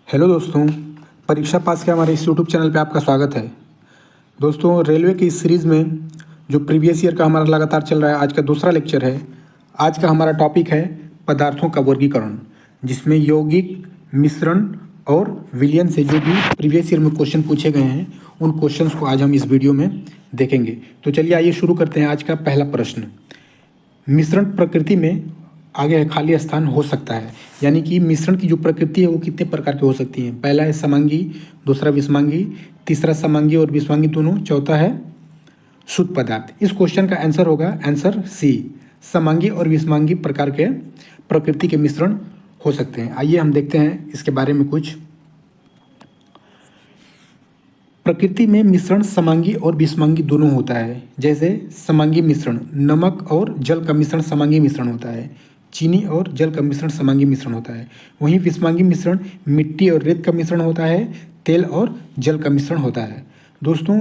Hello दोस्तों, परीक्षा पास के हमारे इस यूट्यूब चैनल पे आपका स्वागत है। दोस्तों, रेलवे की इस सीरीज़ में जो प्रीवियस ईयर का हमारा लगातार चल रहा है, आज का दूसरा लेक्चर है। आज का हमारा टॉपिक है पदार्थों का वर्गीकरण, जिसमें यौगिक, मिश्रण और विलयन से जो भी प्रीवियस ईयर में क्वेश्चन पूछे गए हैं, उन क्वेश्चंस को आज हम इस वीडियो में देखेंगे। तो चलिए आइए शुरू करते हैं। आज का पहला प्रश्न, मिश्रण प्रकृति में आगे है खाली स्थान हो सकता है, यानी कि मिश्रण की जो प्रकृति है वो कितने प्रकार की हो सकती है। पहला है समांगी, दूसरा विषमांगी, तीसरा समांगी और विषमांगी दोनों, चौथा है शुद्ध पदार्थ। इस क्वेश्चन का आंसर होगा आंसर सी, समांगी और विषमांगी प्रकार के प्रकृति के मिश्रण हो सकते हैं। आइए हम देखते हैं इसके बारे में कुछ। प्रकृति में मिश्रण समांगी और विषमांगी दोनों होता है। जैसे समांगी मिश्रण नमक और जल का मिश्रण समांगी मिश्रण होता है, चीनी और जल का मिश्रण समांगी मिश्रण होता है। वहीं विषमांगी मिश्रण मिट्टी और रेत का मिश्रण होता है, तेल और जल का मिश्रण होता है। दोस्तों,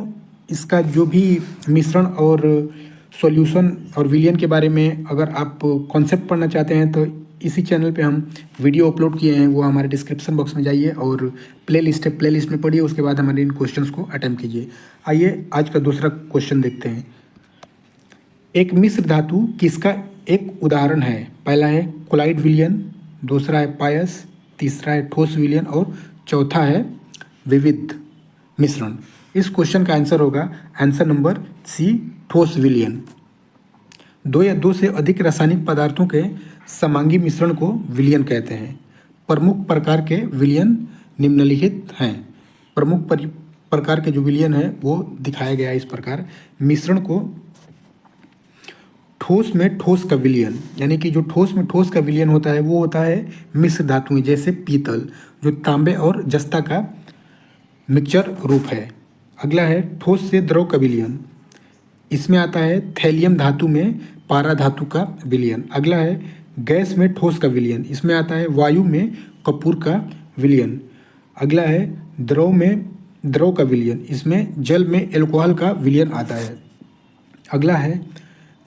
इसका जो भी मिश्रण और सॉल्यूशन और विलयन के बारे में अगर आप कॉन्सेप्ट पढ़ना चाहते हैं तो इसी चैनल पे हम वीडियो अपलोड किए हैं, वो हमारे डिस्क्रिप्शन बॉक्स में जाइए और प्लेलिस्ट है, प्लेलिस्ट में पढ़िए, उसके बाद हमारे इन क्वेश्चंस को अटेम्प्ट कीजिए। आइए आज का दूसरा क्वेश्चन देखते हैं। एक मिश्र धातु किसका एक उदाहरण है। पहला है कोलाइड विलयन, दूसरा है पायस, तीसरा है ठोस विलयन और चौथा है विविध मिश्रण। इस क्वेश्चन का आंसर होगा आंसर नंबर सी, ठोस विलयन। दो या दो से अधिक रासायनिक पदार्थों के समांगी मिश्रण को विलयन कहते हैं। प्रमुख प्रकार के विलयन निम्नलिखित हैं। प्रमुख प्रकार के जो विलयन है वो दिखाया गया है इस प्रकार। मिश्रण को ठोस में ठोस का विलयन, यानी कि जो ठोस में ठोस का विलयन होता है वो होता है मिश्र धातुएं, जैसे पीतल जो तांबे और जस्ता का मिक्सचर रूप है। अगला है ठोस से द्रव का विलयन, इसमें आता है थैलियम धातु में पारा धातु का विलयन। अगला है गैस में ठोस का विलयन, इसमें आता है वायु में कपूर का विलयन। अगला है द्रव में द्रव का विलयन, इसमें जल में एल्कोहल का विलयन आता है। अगला है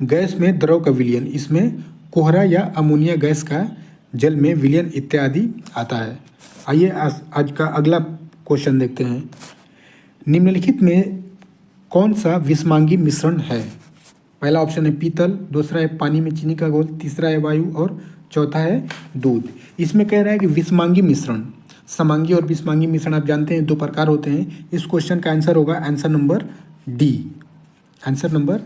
गैस में द्रव का विलयन, इसमें कोहरा या अमोनिया गैस का जल में विलयन इत्यादि आता है। आइए आज का अगला क्वेश्चन देखते हैं। निम्नलिखित में कौन सा विषमांगी मिश्रण है। पहला ऑप्शन है पीतल, दूसरा है पानी में चीनी का घोल, तीसरा है वायु और चौथा है दूध। इसमें कह रहा है कि विषमांगी मिश्रण, समांगी और विषमांगी मिश्रण आप जानते हैं दो प्रकार होते हैं। इस क्वेश्चन का आंसर होगा answer number D. Answer number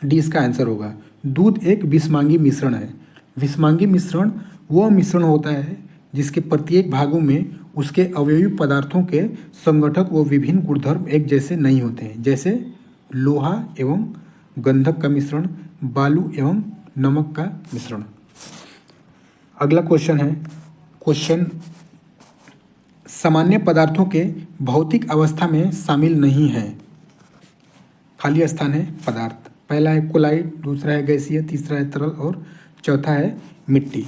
D इसका आंसर होगा। दूध एक विषमांगी मिश्रण है। विषमांगी मिश्रण वह मिश्रण होता है जिसके प्रत्येक भागों में उसके अवयवी पदार्थों के संगठक व विभिन्न गुणधर्म एक जैसे नहीं होते हैं, जैसे लोहा एवं गंधक का मिश्रण, बालू एवं नमक का मिश्रण। अगला क्वेश्चन है क्वेश्चन, सामान्य पदार्थों के भौतिक अवस्था में शामिल नहीं है। खाली स्थान है पदार्थ। पहला है कोलाइड, दूसरा है गैसीय, तीसरा है तरल और चौथा है मिट्टी।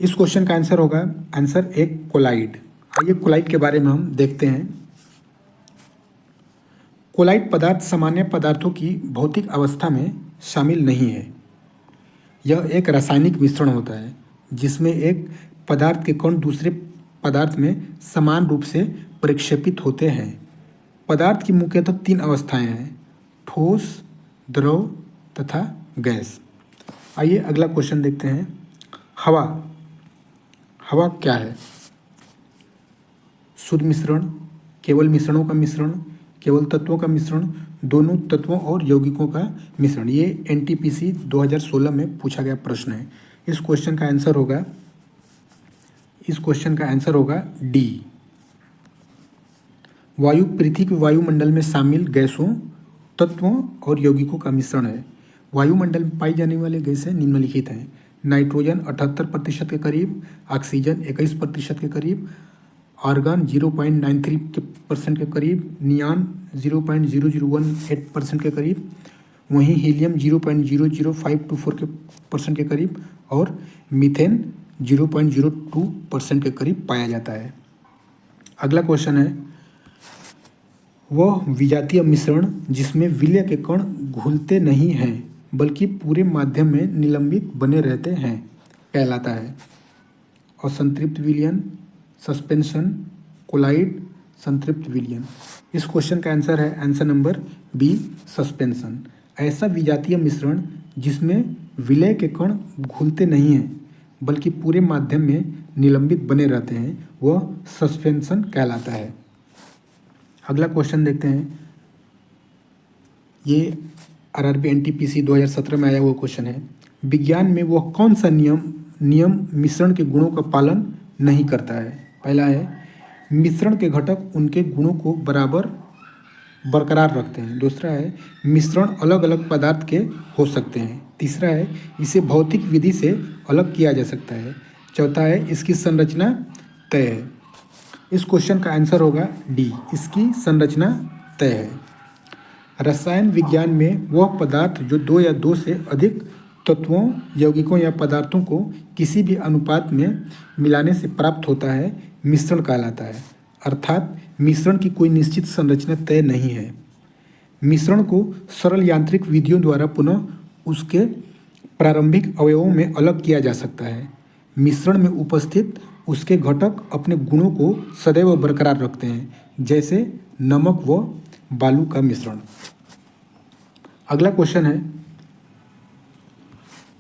इस क्वेश्चन का आंसर होगा आंसर एक कोलाइड। आइए कोलाइड के बारे में हम देखते हैं। कोलाइड पदार्थ सामान्य पदार्थों की भौतिक अवस्था में शामिल नहीं है। यह एक रासायनिक मिश्रण होता है जिसमें एक पदार्थ के कण दूसरे पदार्थ में समान रूप से प्रक्षेपित होते हैं। पदार्थ की मुख्यतः तीन अवस्थाएं हैं, ठोस, द्रव तथा गैस। आइए अगला क्वेश्चन देखते हैं। हवा, हवा क्या है। शुद्ध मिश्रण, केवल मिश्रणों का मिश्रण, केवल तत्वों का मिश्रण, दोनों तत्वों और यौगिकों का मिश्रण। ये एनटीपीसी 2016 में पूछा गया प्रश्न है। इस क्वेश्चन का आंसर होगा डी। वायु पृथ्वी के वायुमंडल में शामिल गैसों, तत्वों और यौगिकों का मिश्रण है। वायुमंडल में पाई जाने वाली गैसें निम्नलिखित हैं। नाइट्रोजन 78% के करीब, ऑक्सीजन 21% के करीब, आर्गन 0.93% के करीब, नियान 0.0018% के करीब, वहीं हीलियम 0.00524% के करीब और मीथेन 0.02% के करीब पाया जाता है। अगला क्वेश्चन है वह विजातीय मिश्रण जिसमें विलय के कण घुलते नहीं हैं बल्कि पूरे माध्यम में निलंबित बने रहते हैं कहलाता है। असंतृप्त विलयन, सस्पेंशन, कोलाइड, संतृप्त विलयन। इस क्वेश्चन का आंसर है आंसर नंबर बी, सस्पेंशन। ऐसा विजातीय मिश्रण जिसमें विलय के कण घुलते नहीं हैं बल्कि पूरे माध्यम में निलंबित बने रहते हैं, वह सस्पेंशन कहलाता है। अगला क्वेश्चन देखते हैं। ये आरआरबी एनटीपीसी 2017 में आया हुआ क्वेश्चन है। विज्ञान में वह कौन सा नियम मिश्रण के गुणों का पालन नहीं करता है? पहला है मिश्रण के घटक उनके गुणों को बरकरार रखते हैं। दूसरा है मिश्रण अलग अलग पदार्थ के हो सकते हैं। तीसरा है इसे भौतिक विधि से अलग किया जा सकता है। चौथा है इसकी संरचना तय है। इस क्वेश्चन का आंसर होगा डी, इसकी संरचना तय है। रसायन विज्ञान में वह पदार्थ जो दो या दो से अधिक तत्वों, यौगिकों या पदार्थों को किसी भी अनुपात में मिलाने से प्राप्त होता है, मिश्रण कहलाता है। अर्थात मिश्रण की कोई निश्चित संरचना तय नहीं है। मिश्रण को सरल यांत्रिक विधियों द्वारा पुनः उसके प्रारंभिक अवयवों में अलग किया जा सकता है। मिश्रण में उपस्थित उसके घटक अपने गुणों को सदैव बरकरार रखते हैं, जैसे नमक व बालू का मिश्रण। अगला क्वेश्चन है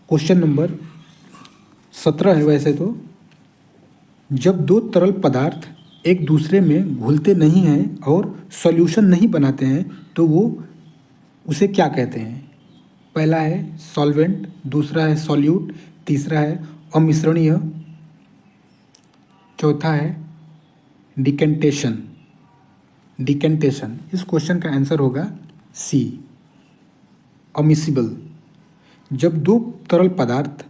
क्वेश्चन नंबर 17 है वैसे तो। जब दो तरल पदार्थ एक दूसरे में घुलते नहीं हैं और सॉल्यूशन नहीं बनाते हैं तो वो उसे क्या कहते हैं? पहला है सॉल्वेंट, दूसरा है सॉल्यूट, तीसरा है अमिश्रणीय, चौथा है डिकेंटेशन। इस क्वेश्चन का आंसर होगा सी, अमिसिबल। जब दो तरल पदार्थ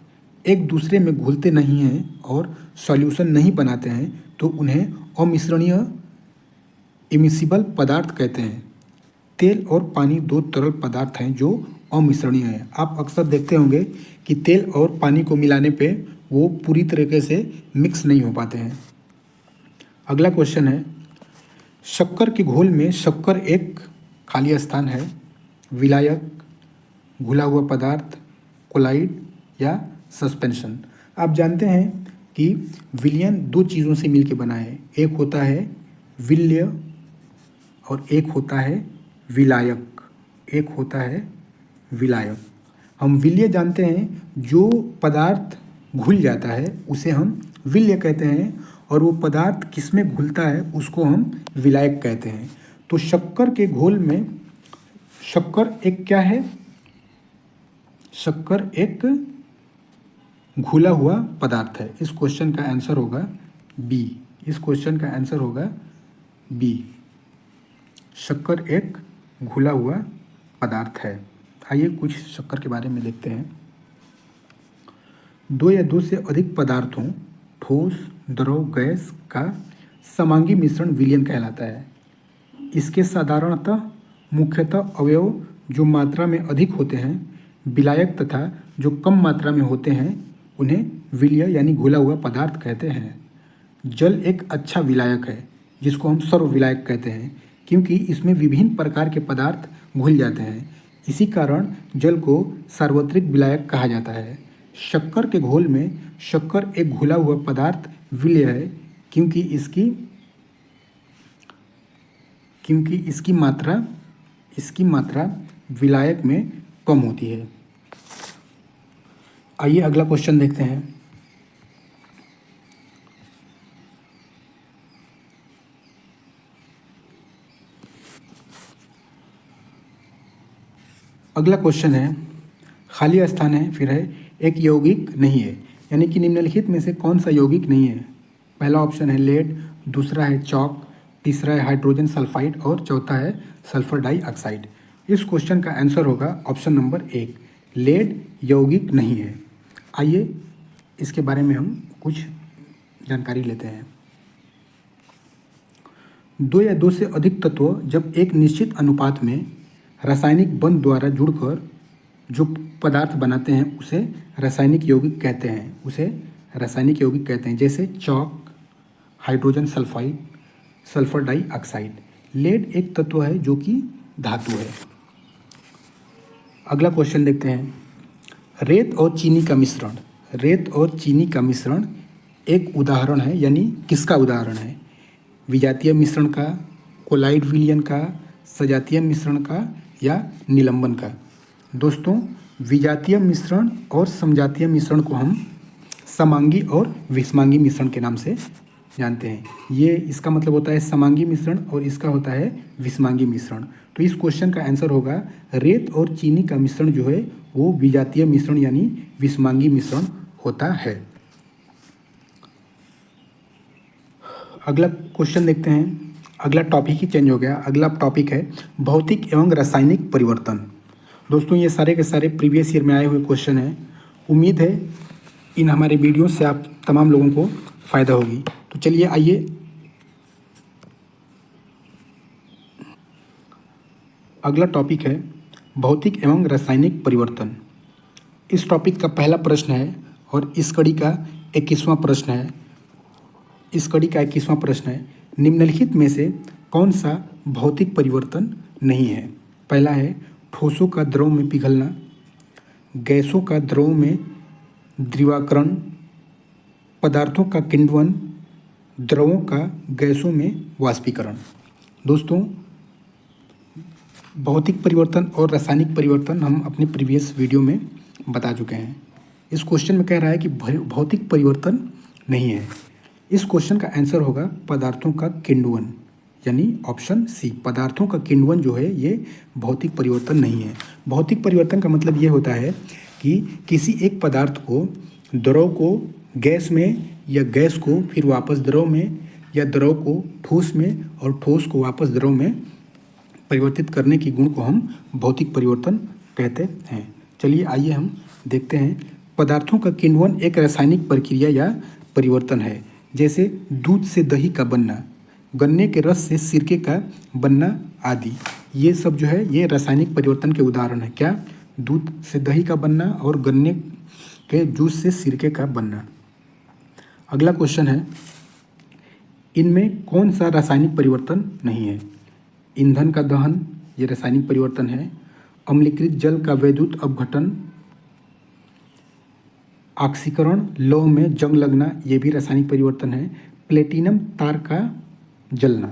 एक दूसरे में घुलते नहीं हैं और सॉल्यूशन नहीं बनाते हैं तो उन्हें अमिश्रणीय, इमिसिबल पदार्थ कहते हैं। तेल और पानी दो तरल पदार्थ हैं जो अमिश्रणीय हैं। आप अक्सर देखते होंगे कि तेल और पानी को मिलाने पे वो पूरी तरीके से मिक्स नहीं हो पाते हैं। अगला क्वेश्चन है शक्कर के घोल में शक्कर एक खाली स्थान है, विलायक, घुला हुआ पदार्थ, कोलाइड या सस्पेंशन। आप जानते हैं कि विलयन दो चीज़ों से मिलकर बना है, एक होता है विल्य और एक होता है विलायक। हम विल्य जानते हैं, जो पदार्थ घुल जाता है उसे हम विल्य कहते हैं और वो पदार्थ किसमें घुलता है उसको हम विलायक कहते हैं। तो शक्कर के घोल में शक्कर एक क्या है? शक्कर एक घुला हुआ पदार्थ है। इस क्वेश्चन का आंसर होगा बी। शक्कर एक घुला हुआ पदार्थ है। आइए कुछ शक्कर के बारे में देखते हैं। दो या दो से अधिक पदार्थों, ठोस, द्रव, गैस का समांगी मिश्रण विलयन कहलाता है। इसके साधारणतः मुख्यतः अवयव जो मात्रा में अधिक होते हैं विलायक तथा जो कम मात्रा में होते हैं उन्हें विलय यानी घुला हुआ पदार्थ कहते हैं। जल एक अच्छा विलायक है जिसको हम सर्वविलायक कहते हैं क्योंकि इसमें विभिन्न प्रकार के पदार्थ घुल जाते हैं। इसी कारण जल को सार्वत्रिक विलायक कहा जाता है। शक्कर के घोल में शक्कर एक घुला हुआ पदार्थ विलय है क्योंकि इसकी मात्रा विलायक में कम होती है। आइए अगला क्वेश्चन देखते हैं। अगला क्वेश्चन है खाली स्थान है, फिर है एक यौगिक नहीं है, यानी कि निम्नलिखित में से कौन सा यौगिक नहीं है? पहला ऑप्शन है लेड, दूसरा है चॉक, तीसरा है हाइड्रोजन सल्फाइड और चौथा है सल्फर डाइऑक्साइड। इस क्वेश्चन का आंसर होगा ऑप्शन नंबर 1, लेड यौगिक नहीं है। आइए इसके बारे में हम कुछ जानकारी लेते हैं। दो या दो से अधिक तत्व जब एक निश्चित अनुपात में रासायनिक बंध द्वारा जुड़कर जो पदार्थ बनाते हैं उसे रासायनिक यौगिक कहते हैं। जैसे chalk, hydrogen sulphide, sulphur dioxide. Lead एक तत्व है जो कि धातु है। अगला क्वेश्चन देखते हैं। रेत और चीनी का मिश्रण एक उदाहरण है, यानी किसका उदाहरण है? विजातीय मिश्रण का, कोलाइड विलयन का, सजातीय मिश्रण का या निलंबन का? दोस्तों, विजातीय मिश्रण और समजातीय मिश्रण को हम समांगी और विषमांगी मिश्रण के नाम से जानते हैं। ये इसका मतलब होता है समांगी मिश्रण और इसका होता है विषमांगी मिश्रण। तो इस क्वेश्चन का आंसर होगा रेत और चीनी का मिश्रण जो है वो विजातीय मिश्रण यानी विषमांगी मिश्रण होता है। अगला क्वेश्चन देखते हैं। अगला टॉपिक ही चेंज हो गया। अगला टॉपिक है भौतिक एवं रासायनिक परिवर्तन। दोस्तों, ये सारे के सारे प्रीवियस ईयर में आए हुए क्वेश्चन हैं। उम्मीद है इन हमारे वीडियो से आप तमाम लोगों को फ़ायदा होगी। तो चलिए आइए अगला टॉपिक है भौतिक एवं रासायनिक परिवर्तन। इस टॉपिक का पहला प्रश्न है और इस कड़ी का 21वां प्रश्न है। इस कड़ी का 21वां प्रश्न है, निम्नलिखित में से कौन सा भौतिक परिवर्तन नहीं है? पहला है ठोसों का द्रव में पिघलना, गैसों का द्रव में द्रवीकरण, पदार्थों का किण्वन, द्रवों का गैसों में वाष्पीकरण। दोस्तों, भौतिक परिवर्तन और रासायनिक परिवर्तन हम अपने प्रीवियस वीडियो में बता चुके हैं। इस क्वेश्चन में कह रहा है कि भौतिक परिवर्तन नहीं है। इस क्वेश्चन का आंसर होगा पदार्थों का किण्वन, यानी ऑप्शन सी, पदार्थों का किण्वन जो है ये भौतिक परिवर्तन नहीं है। भौतिक परिवर्तन का मतलब ये होता है कि किसी एक पदार्थ को, द्रव को गैस में या गैस को फिर वापस द्रव में या द्रव को ठोस में और ठोस को वापस द्रव में परिवर्तित करने की गुण को हम भौतिक परिवर्तन कहते हैं। चलिए आइए हम देखते हैं। पदार्थों का किण्वन एक रासायनिक प्रक्रिया या परिवर्तन है, जैसे दूध से दही का बनना, गन्ने के रस से सिरके का बनना आदि। ये सब जो है ये रासायनिक परिवर्तन के उदाहरण है। क्या? दूध से दही का बनना और गन्ने के जूस से सिरके का बनना। अगला क्वेश्चन है, इनमें कौन सा रासायनिक परिवर्तन नहीं है? ईंधन का दहन, ये रासायनिक परिवर्तन है। अम्लीकृत जल का वैद्युत अपघटन, ऑक्सीकरण, लौह में जंग लगना, ये भी रासायनिक परिवर्तन है। प्लेटिनम तार का जलना,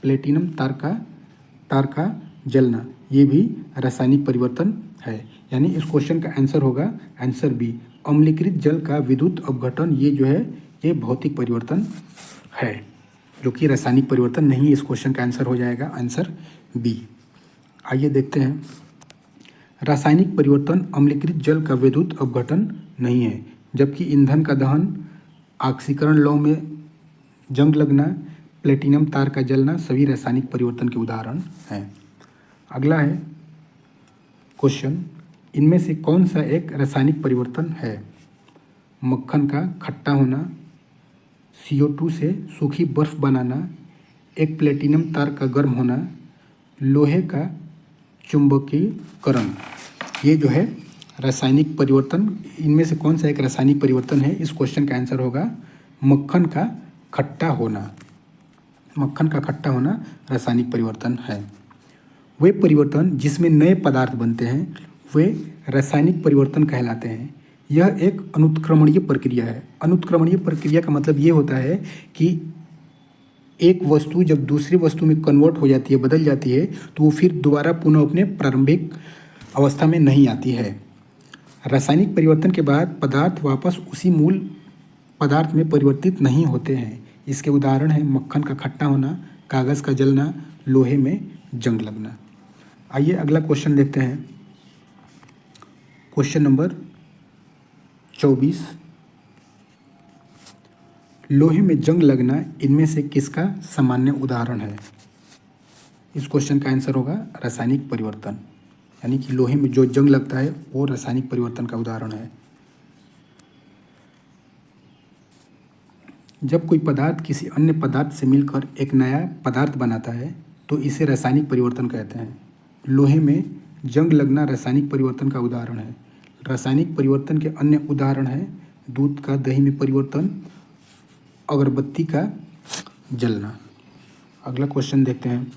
प्लेटिनम तार का जलना, ये भी रासायनिक परिवर्तन है। यानी इस क्वेश्चन का आंसर होगा आंसर बी, अम्लीकृत जल का विद्युत अपघटन, ये जो है ये भौतिक परिवर्तन है, जो कि रासायनिक परिवर्तन नहीं है। इस क्वेश्चन का आंसर हो जाएगा आंसर बी। आइए देखते हैं। रासायनिक परिवर्तन अम्लीकृत जल का विद्युत अपघटन नहीं है, जबकि ईंधन का दहन, ऑक्सीकरण, लौह में जंग लगना, प्लेटिनम तार का जलना सभी रासायनिक परिवर्तन के उदाहरण हैं। अगला है क्वेश्चन, इनमें से कौन सा एक रासायनिक परिवर्तन है? मक्खन का खट्टा होना, CO2 से सूखी बर्फ बनाना, एक प्लेटिनम तार का गर्म होना, लोहे का चुंबकीकरण। ये जो है रासायनिक परिवर्तन, इनमें से कौन सा एक रासायनिक परिवर्तन है? इस क्वेश्चन का आंसर होगा मक्खन का खट्टा होना। मक्खन का खट्टा होना रासायनिक परिवर्तन है। वे परिवर्तन जिसमें नए पदार्थ बनते हैं वे रासायनिक परिवर्तन कहलाते हैं। यह एक अनुत्क्रमणीय प्रक्रिया है। अनुत्क्रमणीय प्रक्रिया का मतलब ये होता है कि एक वस्तु जब दूसरी वस्तु में कन्वर्ट हो जाती है, बदल जाती है, तो वो फिर दोबारा पुनः अपने प्रारंभिक अवस्था में नहीं आती है। रासायनिक परिवर्तन के बाद पदार्थ वापस उसी मूल पदार्थ में परिवर्तित नहीं होते हैं। इसके उदाहरण हैं मक्खन का खट्टा होना, कागज़ का जलना, लोहे में जंग लगना। आइए अगला क्वेश्चन देखते हैं। क्वेश्चन नंबर 24, लोहे में जंग लगना इनमें से किसका सामान्य उदाहरण है? इस क्वेश्चन का आंसर होगा रासायनिक परिवर्तन, यानी कि लोहे में जो जंग लगता है वो रासायनिक परिवर्तन का उदाहरण है। जब कोई पदार्थ किसी अन्य पदार्थ से मिलकर एक नया पदार्थ बनाता है तो इसे रासायनिक परिवर्तन कहते हैं। लोहे में जंग लगना रासायनिक परिवर्तन का उदाहरण है। रासायनिक परिवर्तन के अन्य उदाहरण हैं दूध का दही में परिवर्तन, अगरबत्ती का जलना। अगला क्वेश्चन देखते हैं।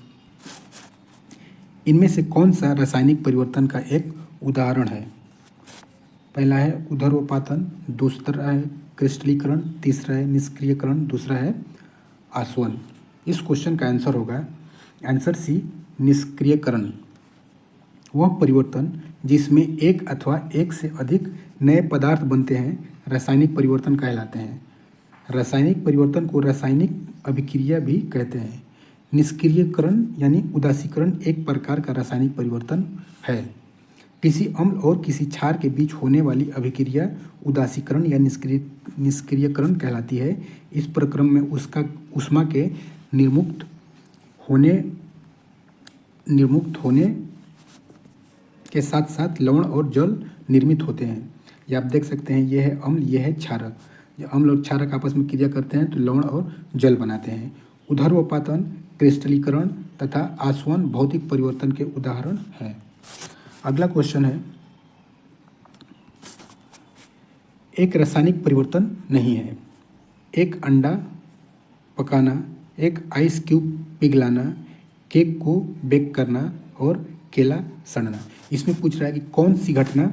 इनमें से कौन सा रासायनिक परिवर्तन का एक उदाहरण है? पहला है उदर्वपातन, दूसरा है क्रिस्टलीकरण, तीसरा है निष्क्रियकरण, दूसरा है आसवन। इस क्वेश्चन का आंसर होगा आंसर सी, निष्क्रियकरण। वह परिवर्तन जिसमें एक अथवा एक से अधिक नए पदार्थ बनते हैं रासायनिक परिवर्तन कहलाते हैं। रासायनिक परिवर्तन को रासायनिक अभिक्रिया भी कहते हैं। निष्क्रियकरण यानी उदासीकरण एक प्रकार का रासायनिक परिवर्तन है। किसी अम्ल और किसी क्षार के बीच होने वाली अभिक्रिया उदासीकरण या निष्क्रियकरण कहलाती है। इस प्रक्रम में उसका ऊष्मा के निर्मुक्त होने के साथ साथ लवण और जल निर्मित होते हैं। ये आप देख सकते हैं, ये है अम्ल, ये है क्षारक। जब अम्ल और क्षारक आपस में क्रिया करते हैं तो लवण और जल बनाते हैं। ऊर्ध्वपातन, क्रिस्टलीकरण तथा आसवन भौतिक परिवर्तन के उदाहरण हैं। अगला क्वेश्चन है, एक रासायनिक परिवर्तन नहीं है। एक अंडा पकाना, एक आइस क्यूब पिघलाना, केक को बेक करना और केला सड़ना। इसमें पूछ रहा है कि कौन सी घटना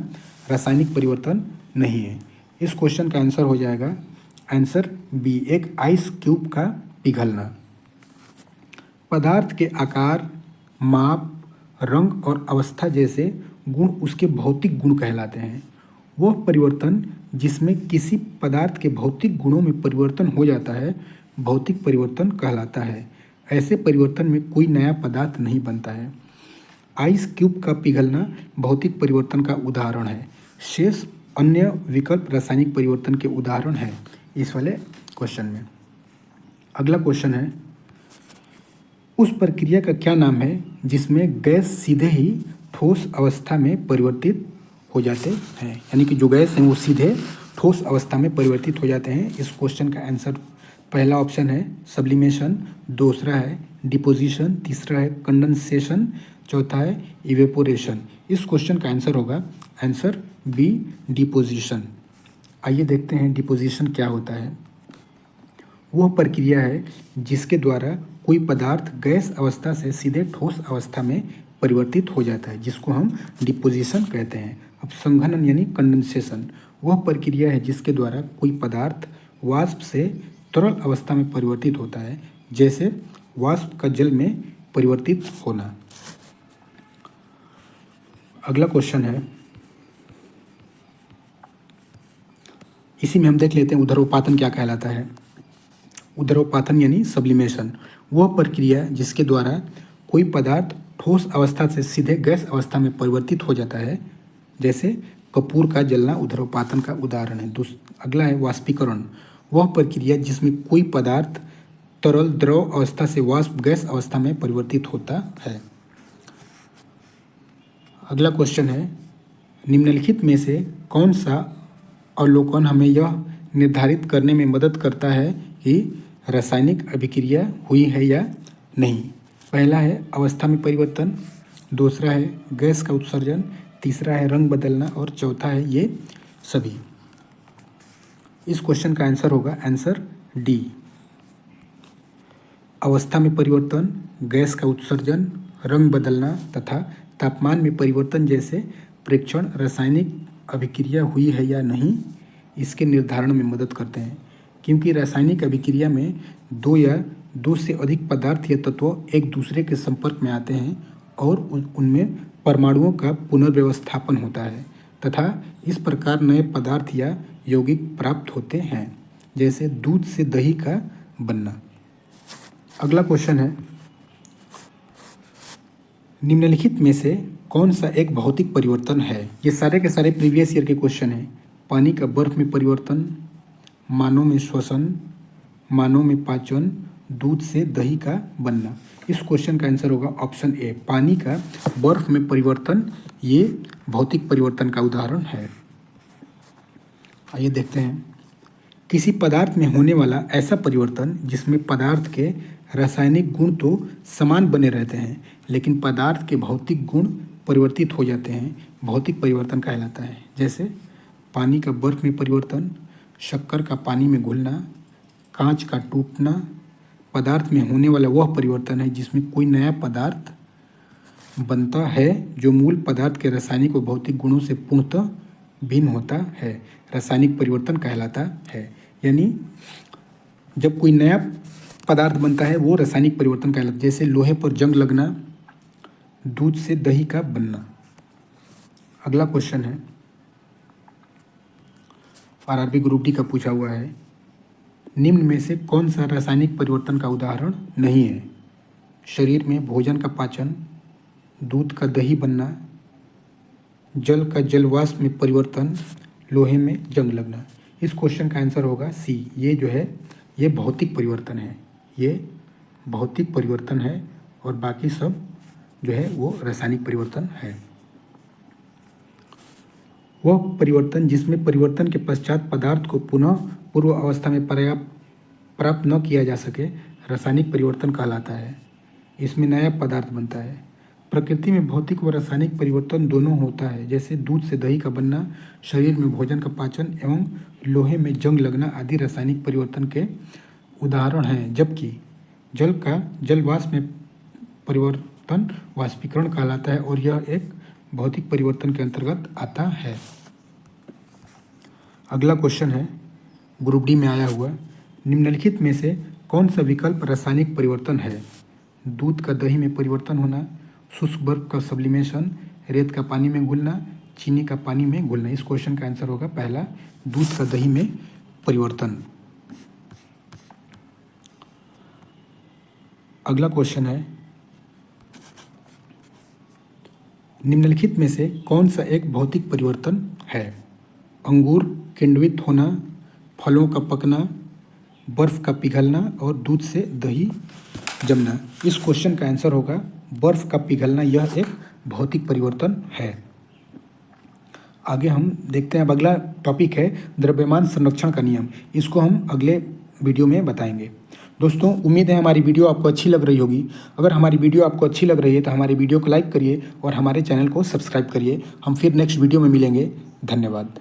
रासायनिक परिवर्तन नहीं है। इस क्वेश्चन का आंसर हो जाएगा आंसर बी, एक आइस क्यूब का पिघलना। पदार्थ के आकार, माप, रंग और अवस्था जैसे गुण उसके भौतिक गुण कहलाते हैं। वह परिवर्तन जिसमें किसी पदार्थ के भौतिक गुणों में परिवर्तन हो जाता है भौतिक परिवर्तन कहलाता है। ऐसे परिवर्तन में कोई नया पदार्थ नहीं बनता है। आइस क्यूब का पिघलना भौतिक परिवर्तन का उदाहरण है। शेष अन्य विकल्प रासायनिक परिवर्तन के उदाहरण हैं इस वाले क्वेश्चन में। अगला क्वेश्चन है, उस प्रक्रिया का क्या नाम है जिसमें गैस सीधे ही ठोस अवस्था में परिवर्तित हो जाते हैं। यानी कि जो गैस हैं वो सीधे ठोस अवस्था में परिवर्तित हो जाते हैं। इस क्वेश्चन का आंसर पहला ऑप्शन है सब्लिमेशन, दूसरा है डिपोजिशन, तीसरा है कंडेंसेशन, चौथा है इवेपोरेशन। इस क्वेश्चन का आंसर होगा आंसर बी, डिपोजिशन। आइए देखते हैं डिपोजिशन क्या होता है। वह प्रक्रिया है जिसके द्वारा कोई पदार्थ गैस अवस्था से सीधे ठोस अवस्था में परिवर्तित हो जाता है, जिसको हम डिपोजिशन कहते हैं। अब संघनन यानी कंडेंसेशन, वह प्रक्रिया है जिसके द्वारा कोई पदार्थ वाष्प से तरल अवस्था में परिवर्तित होता है, जैसे वाष्प का जल में परिवर्तित होना। अगला क्वेश्चन है, इसी में हम देख लेते हैं ऊर्ध्वपातन क्या कहलाता है। ऊर्ध्वपातन यानी सब्लिमेशन, वह प्रक्रिया जिसके द्वारा कोई पदार्थ ठोस अवस्था से सीधे गैस अवस्था में परिवर्तित हो जाता है, जैसे कपूर का जलना ऊर्ध्वपातन का उदाहरण है। अगला है वाष्पीकरण, वह प्रक्रिया जिसमें कोई पदार्थ तरल द्रव अवस्था से वाष्प गैस अवस्था में परिवर्तित होता है। अगला क्वेश्चन है, निम्नलिखित में से कौन सा अवलोकन हमें यह निर्धारित करने में मदद करता है कि रासायनिक अभिक्रिया हुई है या नहीं। पहला है अवस्था में परिवर्तन, दूसरा है गैस का उत्सर्जन, तीसरा है रंग बदलना और चौथा है ये सभी। इस क्वेश्चन का आंसर होगा आंसर डी, अवस्था में परिवर्तन, गैस का उत्सर्जन, रंग बदलना तथा तापमान में परिवर्तन जैसे प्रेक्षण रासायनिक अभिक्रिया हुई है या नहीं इसके निर्धारण में मदद करते हैं। क्योंकि रासायनिक अभिक्रिया में दो या दो से अधिक पदार्थ या तत्व एक दूसरे के संपर्क में आते हैं और उनमें परमाणुओं का पुनर्व्यवस्थापन होता है तथा इस प्रकार नए पदार्थ या यौगिक प्राप्त होते हैं, जैसे दूध से दही का बनना। अगला क्वेश्चन है, निम्नलिखित में से कौन सा एक भौतिक परिवर्तन है। ये सारे के सारे प्रीवियस ईयर के क्वेश्चन हैं। पानी का बर्फ में परिवर्तन, मानव में श्वसन, मानव में पाचन, दूध से दही का बनना। इस क्वेश्चन का आंसर होगा ऑप्शन ए, पानी का बर्फ में परिवर्तन ये भौतिक परिवर्तन का उदाहरण है। आइए देखते हैं, किसी पदार्थ में होने वाला ऐसा परिवर्तन जिसमें पदार्थ के रासायनिक गुण तो समान बने रहते हैं लेकिन पदार्थ के भौतिक गुण परिवर्तित हो जाते हैं, भौतिक परिवर्तन कहलाता है। जैसे पानी का बर्फ में परिवर्तन, शक्कर का पानी में घुलना, कांच का टूटना। पदार्थ में होने वाला वह परिवर्तन है जिसमें कोई नया पदार्थ बनता है जो मूल पदार्थ के रासायनिक और भौतिक गुणों से पूर्णतः भिन्न होता है, रासायनिक परिवर्तन कहलाता है। यानी जब कोई नया पदार्थ बनता है वो रासायनिक परिवर्तन कहलाता है। जैसे लोहे पर जंग लगना, दूध से दही का बनना। अगला क्वेश्चन है, आरआरबी ग्रुप डी का पूछा हुआ है, निम्न में से कौन सा रासायनिक परिवर्तन का उदाहरण नहीं है? शरीर में भोजन का पाचन, दूध का दही बनना, जल का जलवाष्प में परिवर्तन, लोहे में जंग लगना। इस क्वेश्चन का आंसर होगा सी। ये जो है ये भौतिक परिवर्तन है, ये भौतिक परिवर्तन है और बाकी सब जो है वो रासायनिक परिवर्तन है। वह परिवर्तन जिसमें परिवर्तन के पश्चात पदार्थ को पुनः पूर्व अवस्था में प्राप्त न किया जा सके रासायनिक परिवर्तन कहलाता है। इसमें नया पदार्थ बनता है। प्रकृति में भौतिक व रासायनिक परिवर्तन दोनों होता है। जैसे दूध से दही का बनना, शरीर में भोजन का पाचन एवं लोहे में जंग लगना आदि रासायनिक परिवर्तन के उदाहरण हैं। जबकि जल का जलवाष्प में परिवर्तन वाष्पीकरण कहलाता है और यह एक भौतिक परिवर्तन के अंतर्गत आता है। अगला क्वेश्चन है ग्रुप डी में आया हुआ, निम्नलिखित में से कौन सा विकल्प रासायनिक परिवर्तन है? दूध का दही में परिवर्तन होना, शुष्क बर्फ का सब्लिमेशन, रेत का पानी में घुलना, चीनी का पानी में घुलना। इस क्वेश्चन का आंसर होगा पहला, दूध का दही में परिवर्तन। अगला क्वेश्चन है, निम्नलिखित में से कौन सा एक भौतिक परिवर्तन है? अंगूर किण्वित होना, फलों का पकना, बर्फ का पिघलना और दूध से दही जमना। इस क्वेश्चन का आंसर होगा बर्फ का पिघलना, यह एक भौतिक परिवर्तन है। आगे हम देखते हैं, अब अगला टॉपिक है द्रव्यमान संरक्षण का नियम। इसको हम अगले वीडियो में बताएंगे। दोस्तों उम्मीद है हमारी वीडियो आपको अच्छी लग रही होगी। अगर हमारी वीडियो आपको अच्छी लग रही है तो हमारी वीडियो को लाइक करिए और हमारे चैनल को सब्सक्राइब करिए। हम फिर नेक्स्ट वीडियो में मिलेंगे। धन्यवाद।